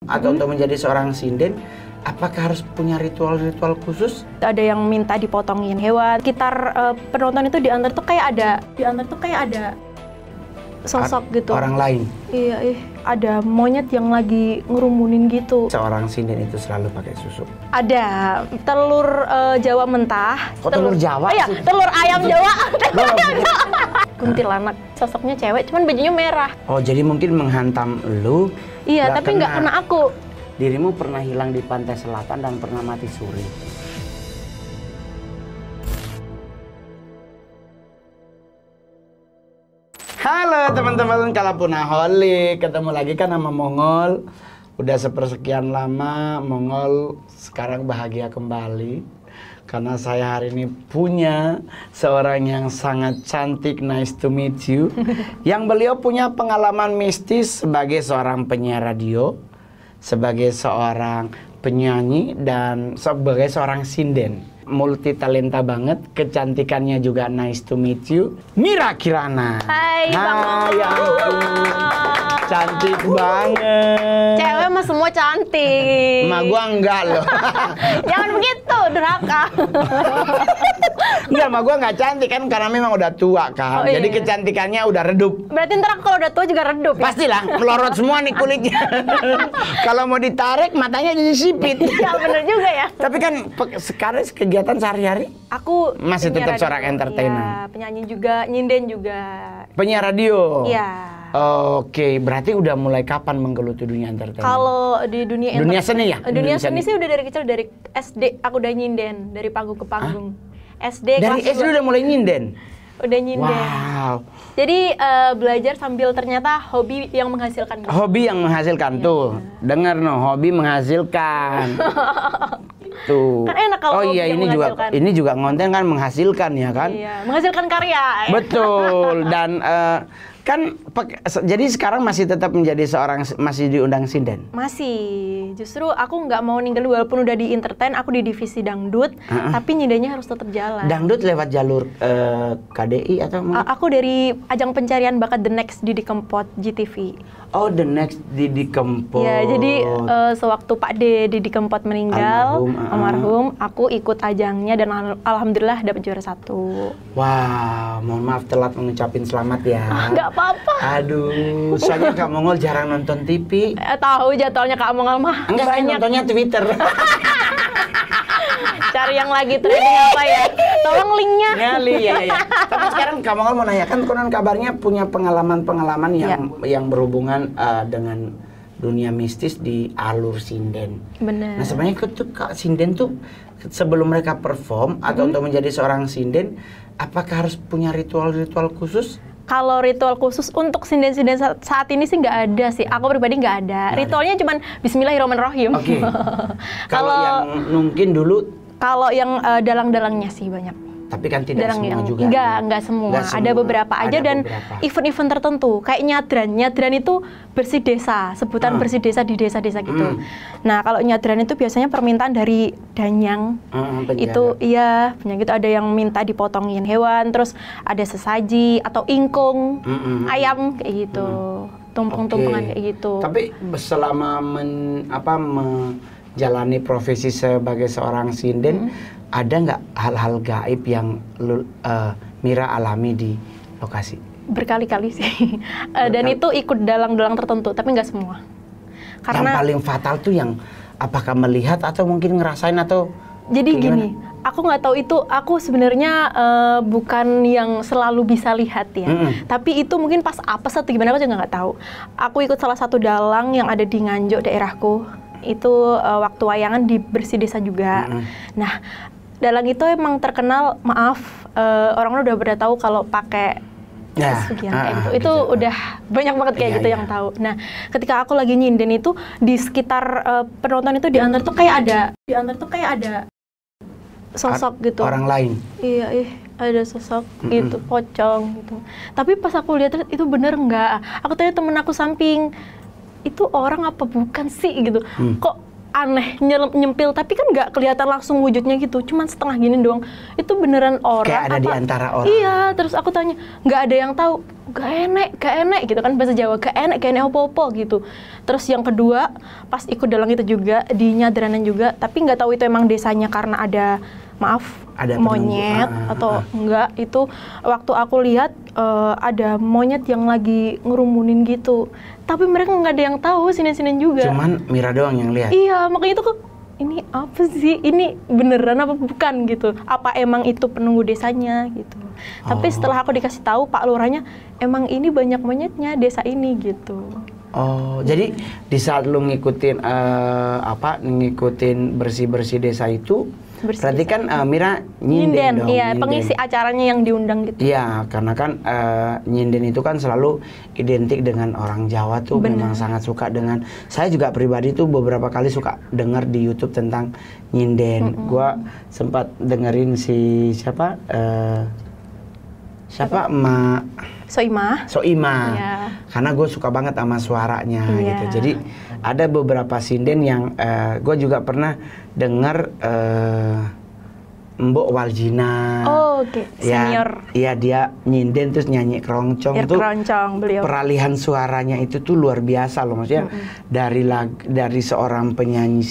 atau untuk menjadi seorang sinden, apakah harus punya ritual-ritual khusus? Ada yang minta dipotongin hewan. Sekitar penonton itu diantar tuh kayak ada sosok gitu. Orang lain? Iya, ada monyet yang lagi ngerumunin gitu. Seorang sinden itu selalu pakai susu? Ada telur Jawa mentah. Kok telur Jawa? Iya, telur ayam Jawa. Kuntilanak, sosoknya cewek, cuman bajunya merah. Oh, jadi mungkin menghantam lu? Iya, tapi nggak kena aku. Dirimu pernah hilang di pantai selatan dan pernah mati suri. Halo teman-teman Kalapunaholik, ketemu lagi kan sama Mongol. Udah sepersekian lama Mongol sekarang bahagia kembali karena saya hari ini punya seorang yang sangat cantik, nice to meet you. Yang beliau punya pengalaman mistis sebagai seorang penyiar radio, sebagai seorang penyanyi, dan sebagai seorang sinden. Multi talenta banget, kecantikannya juga nice to meet you, Mira Kirana. Hai Bang. Ya ampun, cantik banget. Cewek mah semua cantik. Ma gua enggak loh. Jangan begitu, durhaka. Enggak, ma gua enggak cantik kan karena memang udah tua kan. Oh, iya. Jadi kecantikannya udah redup. Berarti ntar kalau udah tua juga redup ya? Pastilah, melorot semua nih kulitnya. Kalau mau ditarik matanya jadi sipit. Ya bener juga ya. Tapi kan sekarang kegiatan sehari-hari aku masih tetap radio, seorang entertainer. Ya, penyanyi juga, nyinden juga. Penyiar radio. Iya. Oke, berarti udah mulai kapan menggeluti dunia entertainment? Kalau di dunia seni ya? Dunia seni sih udah dari kecil, dari SD aku udah nyinden, dari panggung ke panggung. SD dari SD udah mulai nyinden? Udah nyinden. Wow. Jadi belajar sambil ternyata hobi yang menghasilkan. Hobi yang menghasilkan, tuh. Dengar no, hobi menghasilkan. Tuh. Kan enak kalau oh iya, ini juga konten kan menghasilkan ya kan? Iya, menghasilkan karya. Betul. Dan kan jadi sekarang masih tetap menjadi seorang, masih diundang sinden? Masih. Justru aku nggak mau ninggalin, walaupun udah di entertain, aku di divisi dangdut, tapi nyindennya harus tetap jalan. Dangdut lewat jalur KDI atau? Aku dari ajang pencarian bakat The Next Didi Kempot GTV. Oh, The Next Didi Kempot. Ya, jadi sewaktu Pak Didi Kempot meninggal, almarhum, aku ikut ajangnya dan alhamdulillah dapat juara 1. Wow, mohon maaf telat mengucapin selamat ya. Nggak apa-apa. Aduh, soalnya Kak Mongol jarang nonton TV. Tahu jadwalnya Kak Mongol mah. Enggak, saya nontonnya Twitter. Cari yang lagi trending apa ya? Tolong linknya. Ngali, ya. Tapi sekarang Kak Mongol mau nanya, kan konon kabarnya punya pengalaman-pengalaman yang berhubungan dengan dunia mistis di alur sinden. Bener. Nah sebenarnya Kak sinden tuh sebelum mereka perform atau untuk menjadi seorang sinden, apakah harus punya ritual-ritual khusus? Kalau ritual khusus untuk sinden-sinden saat ini sih nggak ada sih. Aku pribadi nggak ada. Ritualnya cuman Bismillahirrahmanirrahim. Oke. Kalau yang mungkin dulu? Kalau yang dalang-dalangnya sih banyak. Tapi kan tidak semua juga. Enggak semua. Ada beberapa aja, dan event-event tertentu. Kayak nyadran. Nyadran itu bersih desa, sebutan bersih desa di desa-desa gitu. Nah, kalau nyadran itu biasanya permintaan dari danyang. Itu iya, penyakit, ada yang minta dipotongin hewan, terus ada sesaji atau ingkung, ayam kayak gitu. Tumpeng-tumpengan kayak gitu. Tapi selama menjalani profesi sebagai seorang sinden, ada nggak hal-hal gaib yang Mira alami di lokasi? Berkali-kali sih. Dan itu ikut dalang-dalang tertentu, tapi nggak semua. Karena yang paling fatal tuh yang apakah melihat atau mungkin ngerasain atau? Jadi gini, aku nggak tahu itu. Aku sebenarnya bukan yang selalu bisa lihat ya. Tapi itu mungkin pas apes atau gimana aku juga nggak tahu. Aku ikut salah satu dalang yang ada di Nganjuk daerahku. Itu waktu wayangan di Bersih Desa juga. Nah, dalang itu emang terkenal, orang-orang udah pada tahu kalau pakai pesugihan kayak gitu. Itu udah banyak banget kayak gitu yang tahu. Nah, ketika aku lagi nyinden itu di sekitar penonton itu diantar tuh kayak ada sosok gitu. Orang lain. Iya, ada sosok gitu, pocong gitu. Tapi pas aku lihat itu bener nggak? Aku tanya temen aku samping, itu orang apa bukan sih gitu. Kok aneh, nyempil, tapi kan nggak kelihatan langsung wujudnya gitu, cuman setengah gini doang. Itu beneran orang. Kayak ada di antara orang. Iya, terus aku tanya, nggak ada yang tahu, gak enek gitu kan bahasa Jawa, gak enek opo-opo gitu. Terus yang kedua, pas ikut dalang itu juga di Nyadranan juga, tapi nggak tahu itu emang desanya karena ada ada monyet atau enggak. Itu waktu aku lihat ada monyet yang lagi ngerumunin gitu, tapi mereka nggak ada yang tahu, sini juga. Cuman Mira doang yang lihat. Iya, makanya itu kok ini apa sih, ini beneran apa bukan gitu, apa emang itu penunggu desanya gitu. Tapi setelah aku dikasih tahu Pak Lurahnya, emang ini banyak monyetnya desa ini gitu. Oh, jadi di saat lu ngikutin ngikutin bersih desa itu, berarti kan Mira nyinden dong. Iya, pengisi acaranya yang diundang gitu. Iya, karena kan nyinden itu kan selalu identik dengan orang Jawa tuh. Bener. Memang sangat suka dengan. Saya juga pribadi tuh beberapa kali suka dengar di YouTube tentang nyinden. Gua sempat dengerin si siapa Soimah. Iya. Karena gue suka banget sama suaranya gitu. Jadi ada beberapa sinden yang gue juga pernah dengar Mbok Waljina. Oh, oke. Senior. Iya, dia nyinden terus nyanyi keroncong tuh. Keroncong beliau. Peralihan suaranya itu tuh luar biasa loh, maksudnya dari seorang penyanyi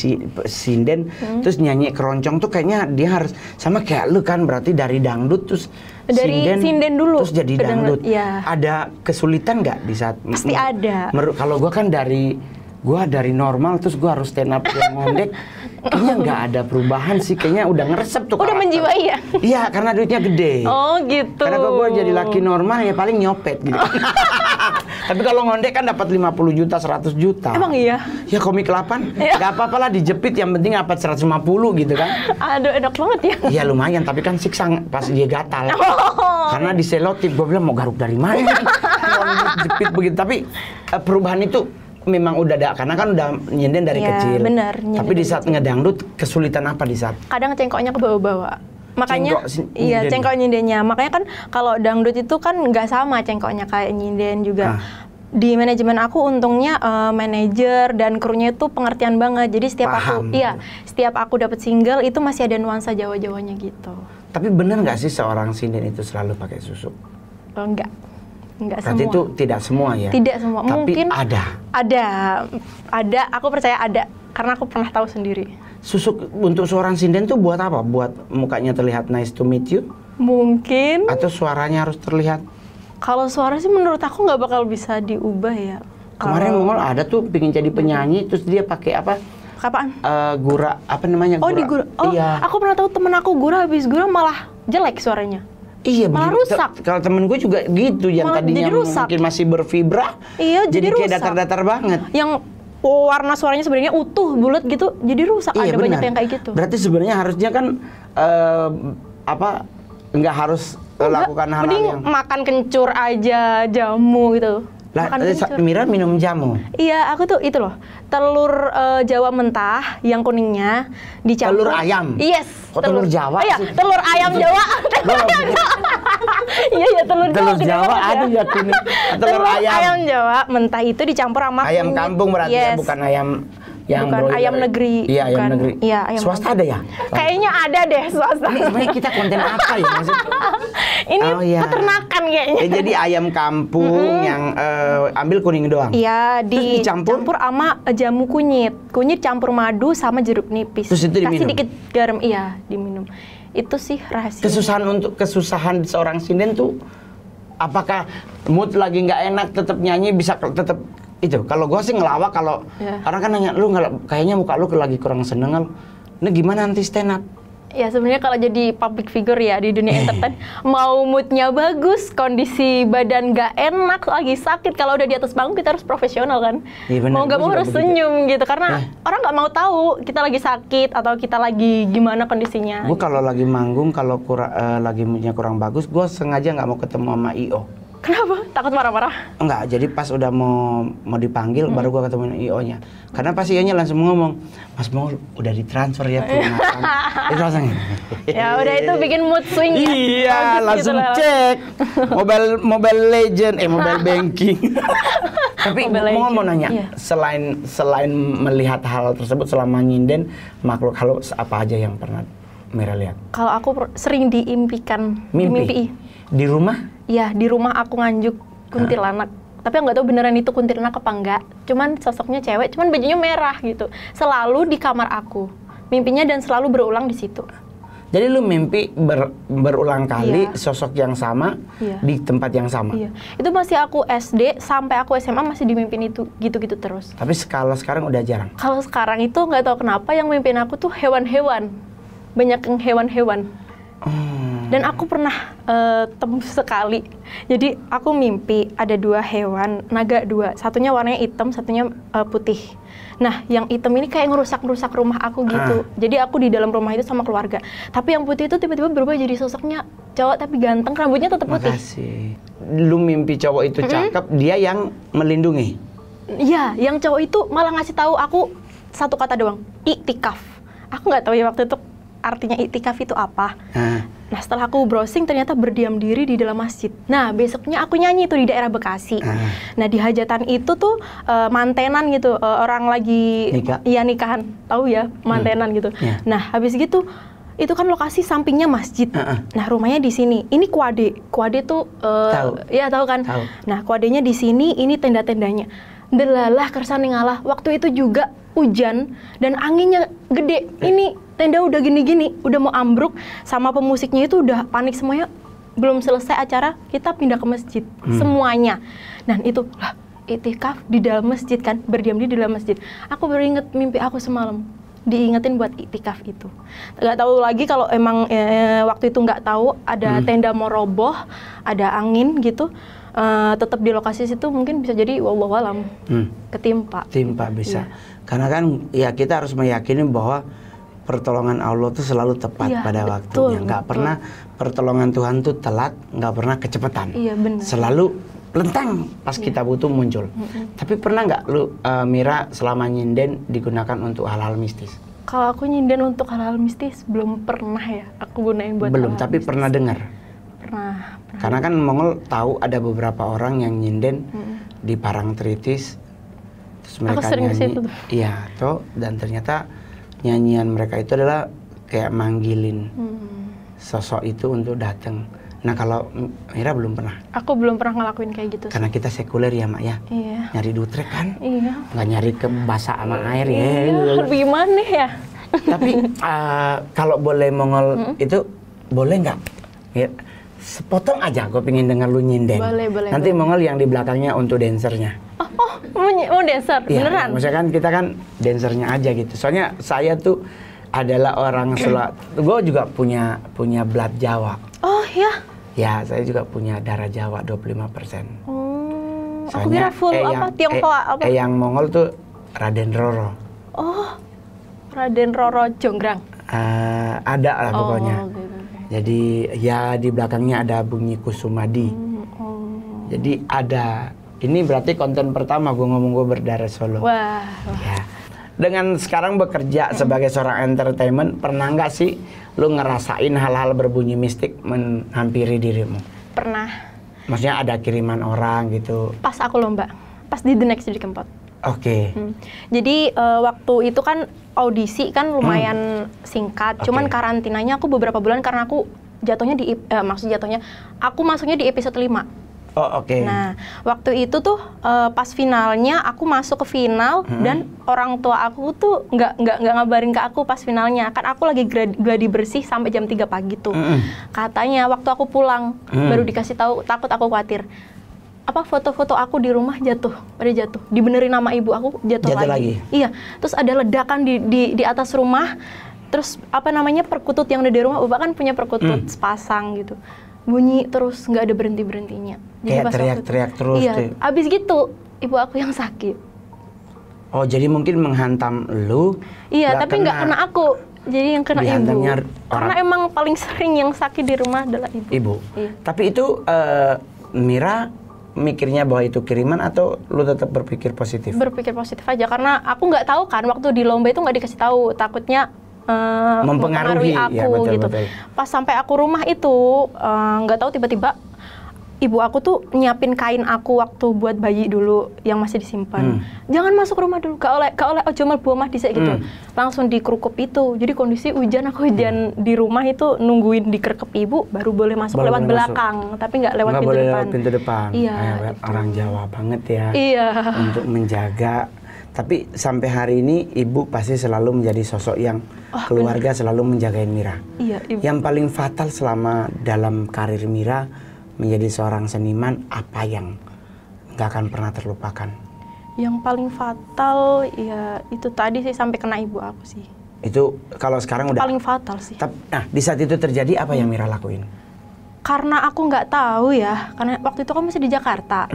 sinden terus nyanyi keroncong tuh kayaknya dia harus sama kayak lu kan, berarti dari dangdut terus sinden dulu terus jadi dangdut. Ya. Ada kesulitan nggak di saat? Pasti ada. Kalau gue kan dari normal terus gue harus stand up yang ngondek, kayaknya nggak ada perubahan sih, kayaknya udah ngeresep tuh. Udah menjiwai ya? Iya, karena duitnya gede. Oh gitu. Karena kalau gue jadi laki normal ya paling nyopet gitu. Tapi kalau ngondek kan dapat 50 juta, 100 juta. Emang iya? Ya komik 8, nggak apa-apa lah dijepit, yang penting dapat 150 gitu kan. Aduh, enak banget ya. Iya lumayan, tapi kan siksa pas dia gatal. Karena di selotip, gue bilang mau garuk dari mana? Jepit begitu, tapi perubahan itu memang udah ada, karena kan udah nyinden dari kecil. Bener, tapi di saat ngedangdut kesulitan apa di saat? Kadang cengkoknya ke bawah-bawah. Makanya cengkok nyindennya. Makanya kan kalau dangdut itu kan nggak sama cengkoknya kayak nyinden juga. Di manajemen aku untungnya manajer dan krunya itu pengertian banget. Jadi setiap aku dapat single itu masih ada nuansa Jawa-Jawanya gitu. Tapi bener nggak sih seorang sinden itu selalu pakai susuk? Enggak berarti semua. Itu tidak semua ya? Tidak semua. Tapi mungkin ada. Aku percaya ada, karena aku pernah tahu sendiri. Susuk untuk seorang sinden tuh buat apa? Buat mukanya terlihat nice to meet you? Mungkin. Atau suaranya harus terlihat? Kalau suara sih menurut aku nggak bakal bisa diubah ya. Kemarin Mongol ada tuh pengen jadi penyanyi, terus dia pakai apa? Apaan? Gura, apa namanya? Gura. Oh, di gura. Oh, iya. Aku pernah tahu temen aku gura, habis gura malah jelek suaranya. Iya, malah rusak. Kalau temen gue juga gitu, yang malah tadinya mungkin masih berfibra, jadi kayak datar-datar banget. Yang warna suaranya sebenarnya utuh, bulat gitu, jadi rusak. Iya, ada banyak yang kayak gitu. Berarti sebenarnya harusnya kan nggak harus lakukan hal-hal yang makan kencur aja, jamu gitu. Lah, Mira minum jamu? Iya, aku tuh itu loh, telur Jawa mentah yang kuningnya dicampur. Telur ayam? Yes. Kok telur Jawa iya, sih? telur ayam Jawa. Iya, telur Jawa. Telur Jawa ada ya kuning. Telur ayam Jawa mentah itu dicampur sama ayam kampung berarti ya, bukan ayam yang bukan ayam negeri. Iya, ayam negeri. Iya, ayam swasta ada ya? Kayaknya ada deh swasta. Ini sebenarnya kita konten apa ya maksudnya? Ini peternakan kayaknya. Jadi ayam kampung yang ambil kuning doang? Iya, dicampur sama jamu kunyit. Kunyit campur madu sama jeruk nipis. Terus itu diminum? Kasih dikit garam, iya diminum. Itu sih rahasia. Kesusahan seorang sinden tuh, apakah mood lagi nggak enak tetap nyanyi bisa tetap itu? Kalau gue sih ngelawak, kalau orang kan nanya lu kayaknya muka lu lagi kurang seneng, ini gimana nanti stand up? Ya sebenarnya kalau jadi public figure ya di dunia entertain, mau moodnya bagus, kondisi badan nggak enak, lagi sakit, kalau udah di atas panggung kita harus profesional kan. Ya, bener, mau nggak mau harus senyum gitu, karena orang nggak mau tahu kita lagi sakit atau kita lagi gimana kondisinya. Gue kalau lagi manggung, kalau lagi moodnya kurang bagus, gue sengaja nggak mau ketemu sama I.O. Kenapa? Takut marah-marah? Enggak, jadi pas udah mau dipanggil baru gua ketemu IO-nya. Karena pas IO-nya langsung ngomong, "Mas mau udah ditransfer ya ke Makan." Itu langsung. Ya udah, itu bikin mood swing ya. Iya, langsung gitu cek. Mobile Legend, Mobile Banking. Tapi Mobile mau Legends. nanya, Iya. selain melihat hal tersebut selama nyinden makhluk halus apa aja yang pernah Mira lihat? Kalau aku sering diimpikan, dimimpi. Di rumah? Iya, di rumah aku nganjuk kuntilanak. Tapi nggak tahu beneran itu kuntilanak apa enggak. Cuman sosoknya cewek, cuman bajunya merah gitu. Selalu di kamar aku. Mimpinya dan selalu berulang di situ. Jadi lu mimpi berulang kali Iya. sosok yang sama Iya. di tempat yang sama. Iya. Itu masih aku SD sampai aku SMA masih dimimpin itu gitu-gitu terus. Tapi kalau sekarang udah jarang. Kalau sekarang itu nggak tahu kenapa yang mimpin aku tuh hewan-hewan. Banyak yang hewan-hewan. Dan aku pernah tembus sekali. Jadi aku mimpi ada 2 hewan, naga 2. Satunya warnanya hitam, satunya putih. Nah, yang hitam ini kayak ngerusak-ngerusak rumah aku gitu. Jadi aku di dalam rumah itu sama keluarga. Tapi yang putih itu tiba-tiba berubah jadi sosoknya cowok tapi ganteng, rambutnya tetap putih. Makasih. Lu mimpi cowok itu cakep, dia yang melindungi. Iya, yang cowok itu malah ngasih tahu aku satu kata doang, iktikaf. Aku nggak tahu ya waktu itu artinya iktikaf itu apa. Nah, setelah aku browsing ternyata berdiam diri di dalam masjid. Nah, besoknya aku nyanyi tuh di daerah Bekasi. Nah, di hajatan itu tuh mantenan gitu, orang lagi nikahan. Tahu ya, mantenan gitu. Nah, habis gitu itu kan lokasi sampingnya masjid. Nah, rumahnya di sini. Ini kuade. Kuade tuh Tahu. ya tahu kan? Tahu. Nah, kuadenya di sini, ini tenda-tendanya. Delalah kersane ngalah. Waktu itu juga hujan dan anginnya gede. Ini tenda udah gini-gini, udah mau ambruk, sama pemusiknya itu udah panik semuanya. Belum selesai acara, kita pindah ke masjid semuanya. Dan itu lah, iktikaf di dalam masjid kan, berdiam diri di dalam masjid. Aku baru inget mimpi aku semalam, diingetin buat iktikaf itu. Nggak tahu lagi kalau emang waktu itu nggak tahu ada tenda mau roboh, ada angin gitu. Tetap di lokasi situ mungkin bisa jadi wallahualam ketimpa. Timpa bisa. Karena kan ya kita harus meyakini bahwa pertolongan Allah tuh selalu tepat pada waktunya. Nggak pernah pertolongan Tuhan tuh telat, nggak pernah kecepatan. Iya benar. Selalu lentang pas kita butuh muncul. Tapi pernah nggak lu Mira selama nyinden digunakan untuk hal-hal mistis? Kalau aku nyinden untuk hal-hal mistis belum pernah ya aku gunain buat Belum, hal-hal tapi mistis. pernah dengar. Pernah. Karena kan Mongol tahu ada beberapa orang yang nyinden di Parangtritis. Terus mereka sering ke nyanyi. situ tuh. Iya, toh, dan ternyata nyanyian mereka itu adalah kayak manggilin sosok itu untuk datang. Nah, kalau Mira belum pernah. Aku belum pernah ngelakuin kayak gitu. Karena kita sekuler ya, Mak ya. Iya. Nyari dutrek kan? Iya. Nggak nyari ke basah sama air ya. Iya, gimana ya? Tapi kalau boleh Mongol itu boleh nggak? Ya, sepotong aja gue pengen denger lu nyinden. Boleh, Nanti Mongol yang di belakangnya untuk dancernya. Oh, mau dancer? Iya, Beneran? maksudnya kan kita kan dancernya aja gitu. Soalnya saya tuh adalah orang gue juga punya blood Jawa. Oh ya? Ya, saya juga punya darah Jawa 25%. Aku kira full apa? Tionghoa apa? Yang Mongol tuh Raden Roro. Oh, Raden Roro Jonggrang. Ada lah pokoknya. Oh, gitu. Jadi ya di belakangnya ada bunyi Kusumadi. Jadi ada. Ini berarti konten pertama gue ngomong gue berdarah Solo. Wah. Ya. Dengan sekarang bekerja sebagai seorang entertainment, pernah nggak sih lu ngerasain hal-hal berbunyi mistik menghampiri dirimu? Pernah. Maksudnya ada kiriman orang gitu. Pas aku lomba. Pas di The Next Jadi Kempot. Oke. Jadi waktu itu kan audisi kan lumayan singkat. Cuman karantinanya aku beberapa bulan karena aku jatuhnya aku masuknya di episode 5. Oh, oke. Nah, waktu itu tuh pas finalnya aku masuk ke final dan orang tua aku tuh nggak ngabarin ke aku pas finalnya. Kan aku lagi gladi bersih sampai jam 3 pagi tuh. Katanya waktu aku pulang baru dikasih tahu, takut aku khawatir. Apa foto-foto aku di rumah pada jatuh. Dibenerin nama ibu aku jatuh lagi. Iya. Terus ada ledakan di atas rumah. Terus apa namanya perkutut yang ada di rumah, Bapak kan punya perkutut sepasang gitu. Bunyi terus nggak ada berhenti-berhentinya. Kayak teriak-teriak terus. Iya, tuh. abis gitu ibu aku yang sakit. Oh, jadi mungkin menghantam lu. Iya, tapi nggak kena aku. Jadi yang kena ibu. Karena emang paling sering yang sakit di rumah adalah ibu. Iya. Tapi itu Mira mikirnya bahwa itu kiriman atau lu tetap berpikir positif? Berpikir positif aja karena aku nggak tahu kan waktu di lomba itu nggak dikasih tahu, takutnya mempengaruhi aku ya, betul, gitu. Betul. Pas sampai aku rumah itu nggak tahu tiba-tiba ibu aku tuh nyiapin kain aku waktu buat bayi dulu yang masih disimpan. Jangan masuk rumah dulu, gak oleh ojo mlebu omah dhisik gitu. Langsung dikerukup itu. Jadi kondisi hujan, aku hujan di rumah itu nungguin dikerkep ibu baru boleh masuk Baru lewat boleh belakang, tapi nggak lewat Nggak pintu boleh depan. lewat pintu depan. Iya. Orang Jawa banget ya. Iya. Untuk menjaga. Tapi sampai hari ini ibu pasti selalu menjadi sosok yang keluarga selalu menjagain Mira. Iya, ibu. Yang paling fatal selama dalam karir Mira menjadi seorang seniman, apa yang nggak akan pernah terlupakan? Yang paling fatal ya itu tadi sih, sampai kena ibu aku sih. Itu kalau sekarang udah Paling fatal sih. Nah, di saat itu terjadi apa yang Mira lakuin? Karena aku nggak tahu ya, karena waktu itu kan masih di Jakarta,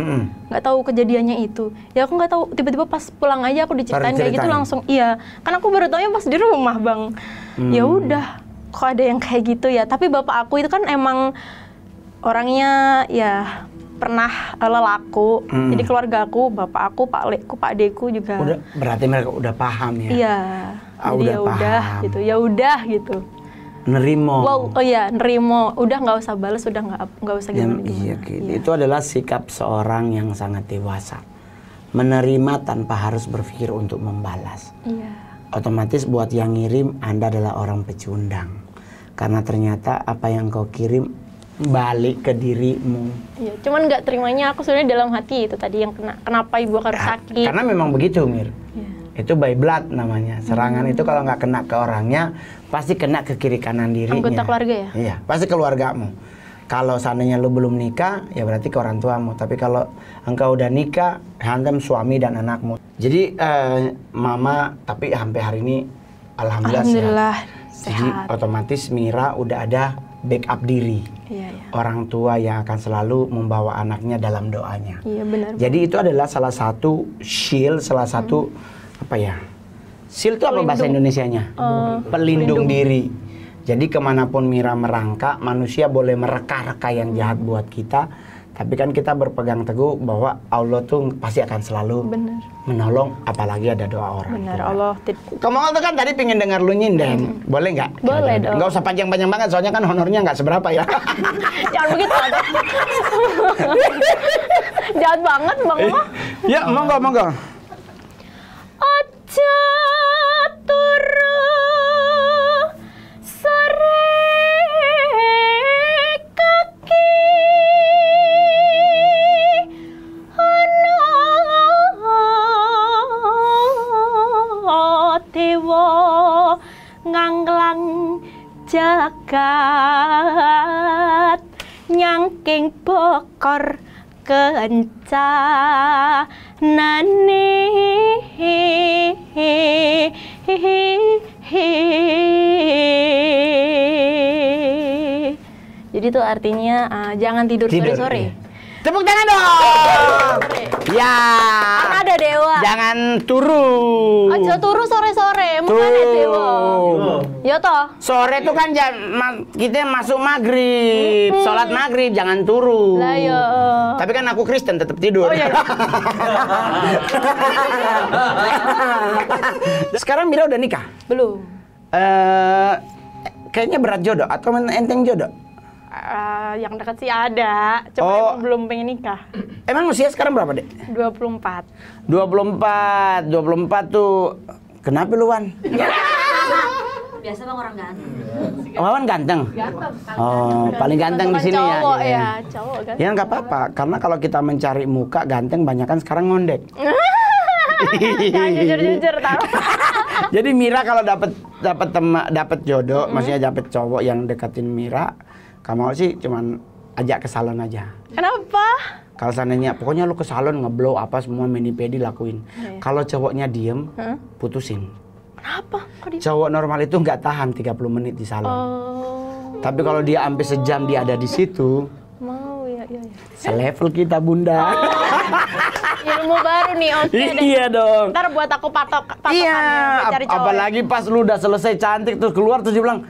nggak tahu kejadiannya itu. Ya aku nggak tahu, tiba-tiba pas pulang aja aku diceritain kayak gitu langsung. Iya, kan aku baru tahunya pas di rumah bang. Ya udah, kok ada yang kayak gitu ya. Tapi bapak aku itu kan emang orangnya ya pernah lelaku. Jadi keluarga aku, bapak aku, pak lekku, pak deku juga. Udah, berarti mereka udah paham ya? Iya. Jadi ya udah gitu, ya udah gitu. Nerimo. Wow, oh iya, nerimo. Udah nggak usah balas, udah nggak usah gimana. Iya, gitu. Itu adalah sikap seorang yang sangat dewasa. Menerima tanpa harus berpikir untuk membalas. Iya. Otomatis buat yang ngirim, Anda adalah orang pecundang. Karena ternyata apa yang kau kirim balik ke dirimu. Iya, cuman nggak terimanya aku sebenarnya dalam hati itu tadi yang kenapa ibu harus sakit. Karena memang begitu, Mir. Iya. Itu by blood namanya. Serangan itu kalau nggak kena ke orangnya, pasti kena ke kiri kanan dirinya. Anggota keluarga ya? Iya, pasti keluargamu. Kalau seandainya lu belum nikah, ya berarti ke orang tuamu. Tapi kalau engkau udah nikah, hantam suami dan anakmu. Jadi mama, tapi sampai hari ini alhamdulillah sehat. Jadi otomatis Mira udah ada backup diri. Iya, iya. Orang tua yang akan selalu membawa anaknya dalam doanya. Iya, benar. Jadi itu adalah salah satu shield, salah satu apa ya? Shield itu apa bahasa Indonesianya? Pelindung diri. Jadi kemanapun Mira merangkak, manusia boleh mereka-reka yang jahat buat kita, tapi kan kita berpegang teguh bahwa Allah tuh pasti akan selalu menolong, apalagi ada doa orang. Benar, Allah. Kamu tuh kan tadi pengen dengar lu nyinden, boleh nggak? Boleh dong. Nggak usah panjang-panjang banget, soalnya kan honornya nggak seberapa ya. Jangan begitu. Jahat banget bang. Ya, monggo. Ojo turu sore kaki ana dewa nganglang jagat nyangking bokor kencanane. Jadi itu artinya jangan tidur sore-sore. Tepuk tangan dong. Ya. Kan ada dewa. Jangan turu. Aja turu sore-sore, mukanya dewa. Ya toh. Sore itu kan kita masuk maghrib, sholat maghrib, jangan turu. Lah ya. Tapi kan aku Kristen tetap tidur. Oh iya. Sekarang Mira udah nikah? Belum. Kayaknya berat jodoh atau enteng jodoh? Yang dekat sih ada, cuma emang belum pengen nikah. Emang usia sekarang berapa, Dek? 24. 24 tuh kenapa lu, Wan? Biasa bang orang ganteng. Wan ganteng? Ganteng. Oh, paling ganteng di sini ya. Cowok ya, cowok kan. Ya nggak apa-apa, karena kalau kita mencari muka ganteng, banyakan sekarang ngondek. Jangan jujur-jujur tahu. Jadi Mira kalau dapat jodoh, maksudnya dapat cowok yang deketin Mira, kamu sih cuman ajak ke salon aja. Kenapa? Kalau seandainya pokoknya lu ke salon ngeblow apa semua mani-pedi lakuin. Kalau cowoknya diem, putusin. Kenapa? Kok dia? Cowok normal itu nggak tahan 30 menit di salon. Tapi kalau dia sampai sejam dia ada di situ, mau ya. selevel kita, Bunda. Ilmu baru nih, oke deh. Iya dong. Ntar buat aku patokannya Iya, buat cari cowok. apalagi pas lu udah selesai cantik terus keluar terus dia bilang,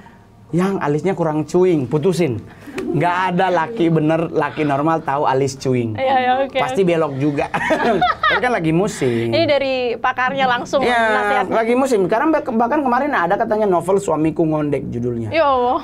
yang alisnya kurang cuing, putusin. Nggak ada laki bener, laki normal tahu alis cuing. Iya, oke. Pasti belok juga. Tapi kan lagi musim. Ini dari pakarnya langsung Iya, nasihat. lagi musim. Sekarang bahkan kemarin ada katanya novel Suamiku Ngondek judulnya. Ya Allah.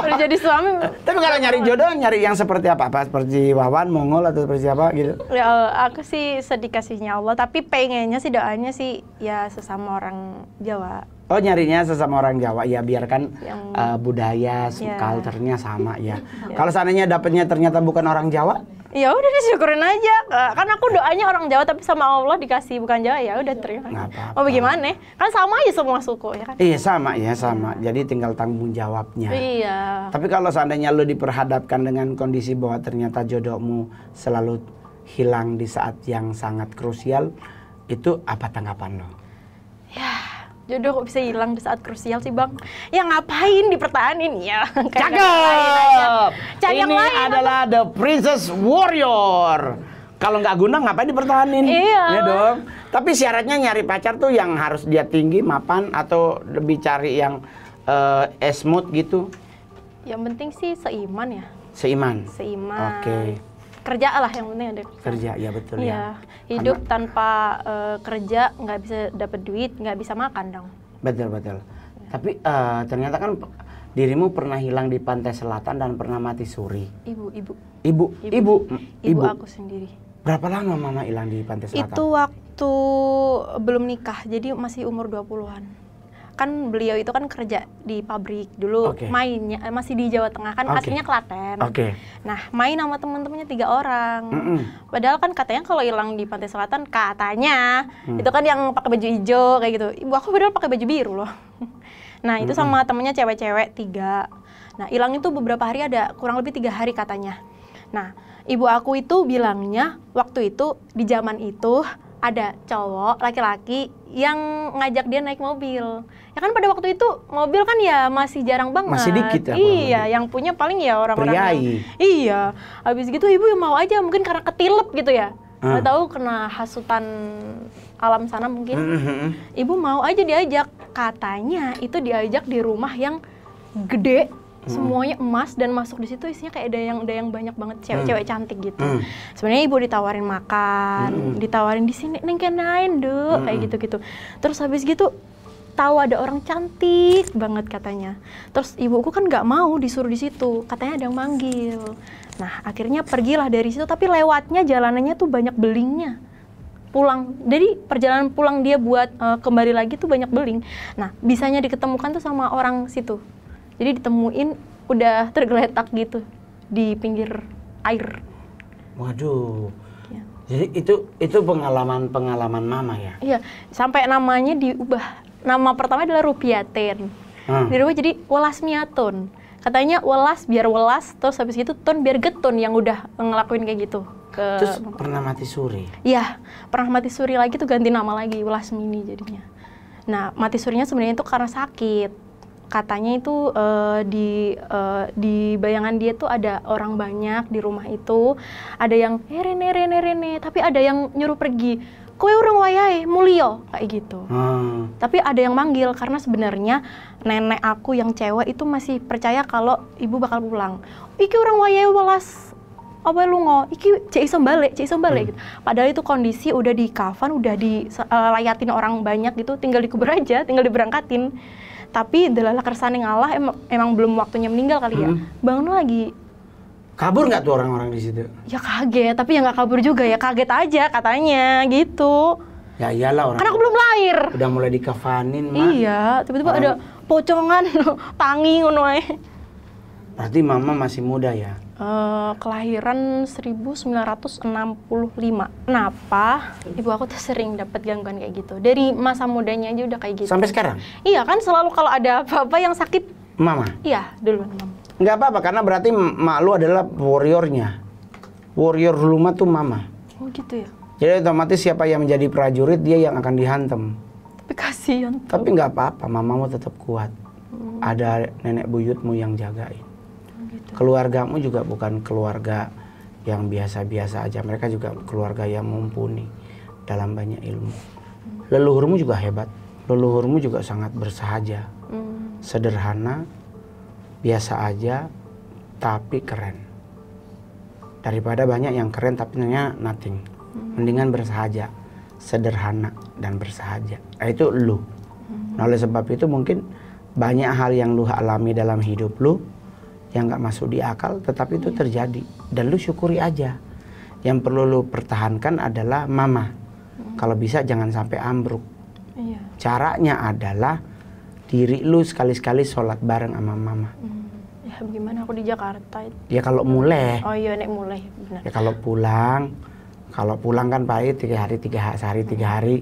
Udah jadi suami. Tapi kalau nyari jodoh, nyari yang seperti apa? Apa seperti Wawan, Mongol atau seperti apa gitu? Ya Allah, aku sih sedikasihnya Allah, tapi pengennya sih doanya sih ya sesama orang Jawa. Oh, nyarinya sesama orang Jawa ya, biarkan Yang- budaya, Ya. culture-nya sama ya. Kalau seandainya dapetnya ternyata bukan orang Jawa, Ya udah disyukurin aja. Kan aku doanya orang Jawa tapi sama Allah dikasih bukan Jawa, ya udah terima. Nggak apa-apa. Mau bagaimana? Kan sama aja semua suku ya kan? iya sama ya sama. Jadi tinggal tanggung jawabnya. Iya. Tapi kalau seandainya lo diperhadapkan dengan kondisi bahwa ternyata jodohmu selalu hilang di saat yang sangat krusial, itu apa tanggapan lo? Jodoh kok bisa hilang di saat krusial sih bang? Ya ngapain dipertahanin ya? Kayak yang lain aja. Cakep! Cari yang Ini lain, adalah The Princess Warrior. Kalau nggak guna ngapain dipertahanin? Iya. Ya dong. Tapi syaratnya nyari pacar tuh yang harus dia tinggi, mapan, atau lebih cari yang smooth gitu? Yang penting sih seiman ya. Seiman? Seiman. Oke. Kerja lah yang penting ada. Kerja, ya betul ya. Iya. Hidup tanpa kerja nggak bisa dapat duit, nggak bisa makan dong. Betul, betul. Tapi ternyata kan dirimu pernah hilang di pantai selatan dan pernah mati suri. Ibu Ibu aku sendiri. Berapa lama mama hilang di pantai selatan? Itu waktu belum nikah, jadi masih umur 20-an. Kan beliau itu kan kerja di pabrik dulu, Oke. mainnya masih di Jawa Tengah, kan Oke. aslinya Klaten. Oke. Nah, main sama teman-temannya 3 orang. Mm-mm. Padahal kan katanya kalau hilang di Pantai Selatan, katanya itu kan yang pakai baju hijau kayak gitu. Ibu aku padahal pakai baju biru loh. Nah, itu sama temennya cewek-cewek 3. Nah, hilang itu beberapa hari, ada kurang lebih 3 hari katanya. Nah, ibu aku itu bilangnya waktu itu di zaman itu ada cowok laki-laki yang ngajak dia naik mobil. Ya kan pada waktu itu mobil kan ya masih jarang banget. Masih dikit ya, Iya, mobil. yang punya paling ya orang-orang Priai. yang- Iya. Habis gitu ibu yang mau aja, mungkin karena ketilep gitu ya. Nggak tahu kena hasutan alam sana mungkin. Mhm. Ibu mau aja diajak. Katanya itu diajak di rumah yang gede, semuanya emas, dan masuk di situ isinya kayak ada yang banyak banget cewek-cewek cantik gitu. Sebenarnya ibu ditawarin makan, ditawarin di sini neng kenain deh, kayak gitu-gitu. Terus habis gitu tahu ada orang cantik banget katanya. Terus ibuku kan nggak mau disuruh di situ, katanya ada yang manggil. Nah, akhirnya pergilah dari situ, tapi lewatnya jalanannya tuh banyak belingnya. Pulang, jadi perjalanan pulang dia buat kembali lagi tuh banyak beling. Nah, bisanya diketemukan tuh sama orang situ. Jadi ditemuin udah tergeletak gitu di pinggir air. Waduh. Ya. Jadi itu pengalaman mama ya. Iya, sampai namanya diubah. Nama pertama adalah Rupiaten. Dirubah jadi Welasmiaton. Katanya welas biar welas, terus habis gitu ton biar getun, yang udah ngelakuin kayak gitu. Terus pernah mati suri. Iya, pernah mati suri lagi tuh ganti nama lagi, Welasmini jadinya. Nah, mati surinya sebenarnya itu karena sakit. Katanya itu di bayangan dia tuh ada orang banyak di rumah itu, ada yang Rene, tapi ada yang nyuruh pergi. Kowe urang wayahe mulio kayak gitu. Tapi ada yang manggil karena sebenarnya nenek aku yang cewek itu masih percaya kalau ibu bakal pulang. Iki urang wayahe welas apa lungo, iki cek iso balik gitu. Padahal itu kondisi udah di kafan, udah dilayatin orang banyak gitu, tinggal dikubur aja, tinggal diberangkatin. Tapi delala kersane ngalah, emang belum waktunya meninggal kali ya. Bangun lagi. Kabur nggak tuh orang-orang di situ? Ya kaget, tapi ya nggak kabur juga ya, kaget aja katanya gitu. Ya iyalah orang. Karena aku belum lahir. Udah mulai dikafanin, Mak. Iya, tiba-tiba ada pocongan tangi ngono ae. Berarti mama masih muda ya? Kelahiran 1965. Kenapa? Ibu aku tuh sering dapat gangguan kayak gitu. Dari masa mudanya aja udah kayak gitu. Sampai sekarang? Iya kan, selalu kalau ada apa-apa yang sakit, Mama? iya duluan mama. Nggak apa-apa, karena berarti mak lu adalah warriornya. Warrior rumah tuh mama. Oh gitu ya. Jadi otomatis siapa yang menjadi prajurit, dia yang akan dihantam. Tapi kasihan. Tapi nggak apa-apa, mamamu tetap kuat. Ada nenek buyutmu yang jagain. Gitu. Keluargamu juga bukan keluarga yang biasa-biasa aja. Mereka juga keluarga yang mumpuni dalam banyak ilmu. Leluhurmu juga hebat. Leluhurmu juga sangat bersahaja. Sederhana, biasa aja, tapi keren. Daripada banyak yang keren tapi ternyata nothing. Mendingan bersahaja, sederhana dan bersahaja. Itu lu. Nah, oleh sebab itu mungkin banyak hal yang lu alami dalam hidup lu yang gak masuk di akal, tetapi itu terjadi. Dan lu syukuri aja. Yang perlu lu pertahankan adalah mama. Kalau bisa jangan sampai ambruk. Iya. Caranya adalah diri lu sekali-sekali sholat bareng sama mama. Ya gimana, aku di Jakarta. Ya kalau mulai. Oh iya, nek mulai, benar. Ya kalau pulang kan pahit 3 hari, sehari 3 hari.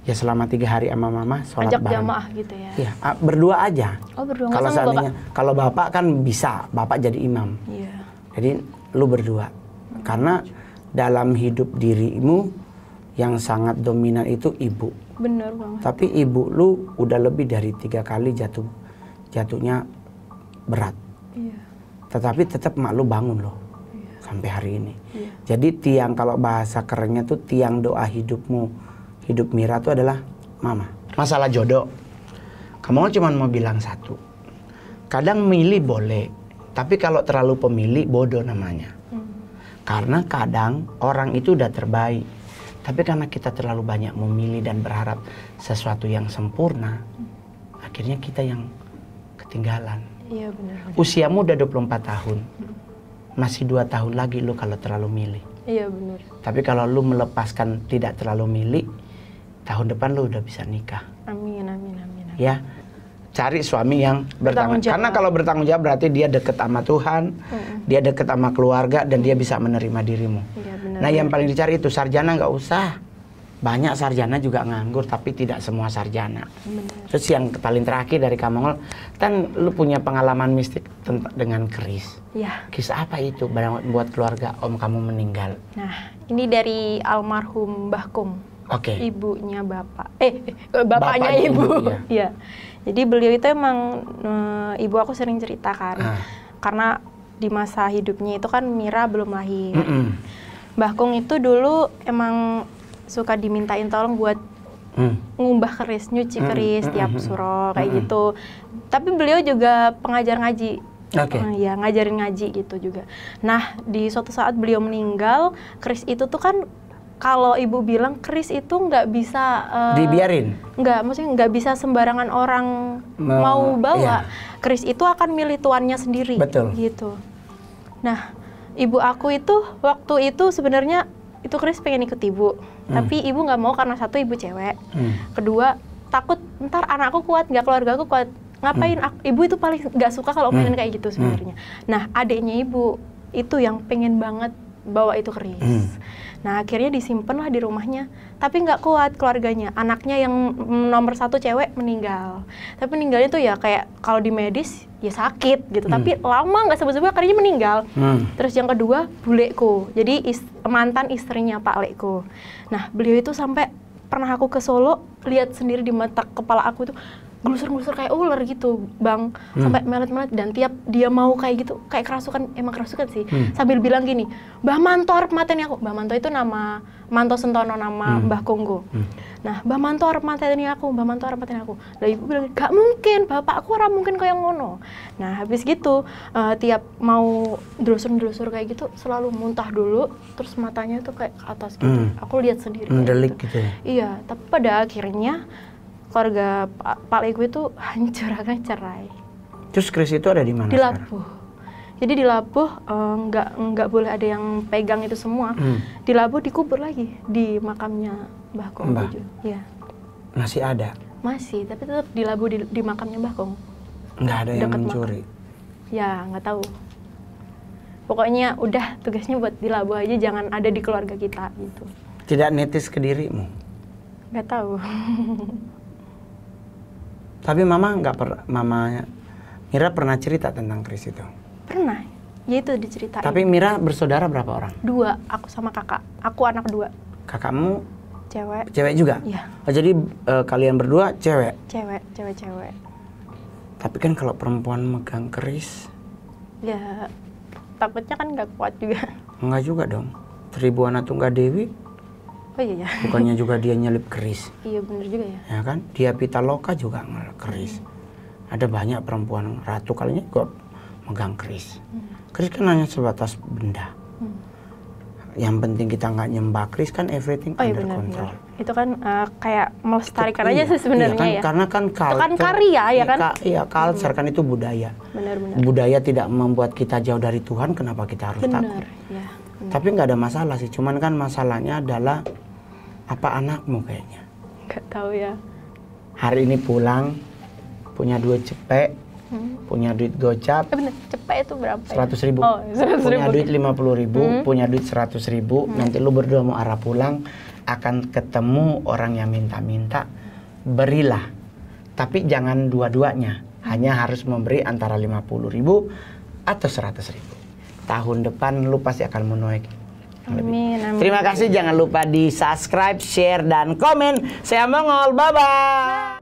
Ya selama 3 hari sama mama sholat Ajak bareng. jamaah gitu ya. Iya, berdua aja. Oh berdua, Kalau nggak sama seandainya, kalau bapak kan bisa, bapak jadi imam. Iya. Jadi lu berdua. Karena dalam hidup dirimu yang sangat dominan itu ibu. Bener banget. Tapi ibu lu udah lebih dari 3 kali jatuhnya berat. Iya. Tetapi tetap mak lu bangun loh. Iya. Sampai hari ini. Iya. Jadi tiang, kalau bahasa kerennya tuh tiang doa hidupmu, hidup Mira tuh adalah mama. Masalah jodoh, kamu cuma mau bilang satu. Kadang milih boleh, tapi kalau terlalu pemilih bodoh namanya. Karena kadang orang itu udah terbaik, tapi karena kita terlalu banyak memilih dan berharap sesuatu yang sempurna, akhirnya kita yang ketinggalan. Iya benar. Usiamu udah 24 tahun, masih 2 tahun lagi lu kalau terlalu milih. Iya benar. Tapi kalau lu melepaskan tidak terlalu milih, tahun depan lu udah bisa nikah. Amin, amin, amin. Ya, cari suami yang bertanggung jawab. Karena kalau bertanggung jawab berarti dia deket sama Tuhan, dia deket sama keluarga, dan dia bisa menerima dirimu. Iya benar. Nah yang paling dicari itu sarjana nggak usah. Banyak sarjana juga nganggur, tapi tidak semua sarjana. Benar. Terus yang paling terakhir dari Kamongol, kan lu punya pengalaman mistik dengan keris. Iya. Kisah apa itu buat keluarga om kamu meninggal? Nah, ini dari almarhum Mbah Kung. Oke. Ibunya bapak. Bapaknya Bapaknya ibu. ibu, ya. Iya. Jadi beliau itu emang ibu aku sering ceritakan. Karena di masa hidupnya itu kan Mira belum lahir. Mbah Kung itu dulu emang suka dimintain tolong buat ngumbah keris, nyuci keris tiap suro kayak gitu. Tapi beliau juga pengajar ngaji. Ya, ngajarin ngaji gitu juga. Nah, di suatu saat beliau meninggal, keris itu tuh kan kalau ibu bilang keris itu nggak bisa dibiarin. Maksudnya nggak bisa sembarangan orang mau bawa. Iya. Keris itu akan milik tuannya sendiri. Betul. Gitu. Nah, ibu aku itu waktu itu sebenarnya itu keris pengen ikut ibu, tapi ibu nggak mau karena satu ibu cewek, kedua takut ntar anakku kuat nggak, keluarga aku kuat, ngapain? Ibu itu paling nggak suka kalau mainan kayak gitu sebenarnya. Nah adiknya ibu itu yang pengen banget bawa itu keris. Nah akhirnya disimpan lah di rumahnya, tapi nggak kuat keluarganya. Anaknya yang nomor 1 cewek meninggal, tapi meninggalnya tuh ya kayak kalau di medis ya sakit gitu, tapi lama nggak sebut-sebut akhirnya meninggal. Terus yang kedua bulekku, jadi mantan istrinya Pak Lekku. Nah beliau itu sampai pernah aku ke Solo lihat sendiri di mata kepala aku tuh glusur-glusur kayak ular gitu bang, sampai melet-melet, dan tiap dia mau kayak gitu kayak kerasukan, emang kerasukan sih, sambil bilang gini, Mbah Manto arep mateni aku. Mbah Manto itu nama Manto Sentono, nama Mbah Konggo. Nah Mbah Manto arep mateni aku, Mbah Manto arep mateni aku. Lah ibu bilang gak mungkin, bapakku ora mungkin kayak ngono. Nah habis gitu tiap mau drusur-drusur kayak gitu selalu muntah dulu, terus matanya tuh kayak ke atas gitu. Aku lihat sendiri mendelik gitu. gitu ya? Iya, tapi pada akhirnya keluarga Pak Lekku itu hancur, akan cerai. Terus keris itu ada di mana? Di Labuh. Jadi di Labuh nggak boleh ada yang pegang itu semua. Di Labuh dikubur lagi di makamnya Mbah Kong. Ya. Masih ada? Masih, tapi tetap di Labuh di makamnya Mbah Kong. Nggak ada yang mencuri? Ya nggak tahu. Pokoknya udah tugasnya buat di Labuh aja, jangan ada di keluarga kita gitu. Tidak netis ke dirimu? Nggak tahu. Tapi mama mamanya Mira pernah cerita tentang keris itu? Pernah, ya itu diceritain. Tapi Mira bersaudara berapa orang? 2, aku sama kakak. Aku anak 2. Kakakmu? Cewek. Cewek juga? Iya. Oh, jadi kalian berdua cewek? Cewek. Tapi kan kalau perempuan megang keris? Ya, takutnya kan nggak kuat juga. Enggak juga dong. Tribuana Tunggadewi? Oh iya ya. Bukannya juga dia nyelip keris? Iya bener juga ya. Ya kan? Dia Pitaloka juga keris. Ada banyak perempuan, ratu kalinya juga megang kris. Kris kan hanya sebatas benda. Yang penting kita nggak nyembah kris kan everything Oh iya under benar. control. Itu kan kayak melestarikan Iya, aja sih sebenarnya iya kan, ya. Karena kan Itu kan culture, karya ya kan? Iya, culture kan itu budaya. Benar-benar. Budaya tidak membuat kita jauh dari Tuhan, kenapa kita harus takut? Benar. Ya. Tapi nggak ada masalah sih, cuman kan masalahnya adalah apa anakmu kayaknya. Nggak tahu ya. Hari ini pulang, punya duit cepet, punya duit gocap, Benar. Cepet itu berapa? 100.000. Oh, 100.000. Punya duit 50.000, punya duit 100.000. Nanti lu berdua mau arah pulang, akan ketemu orang yang minta-minta, berilah. Tapi jangan dua-duanya, hanya harus memberi antara 50.000 atau 100.000. Tahun depan lu pasti akan menuai. Amin, amin. Terima kasih, jangan lupa di subscribe, share, dan komen. Saya Mongol, bye-bye.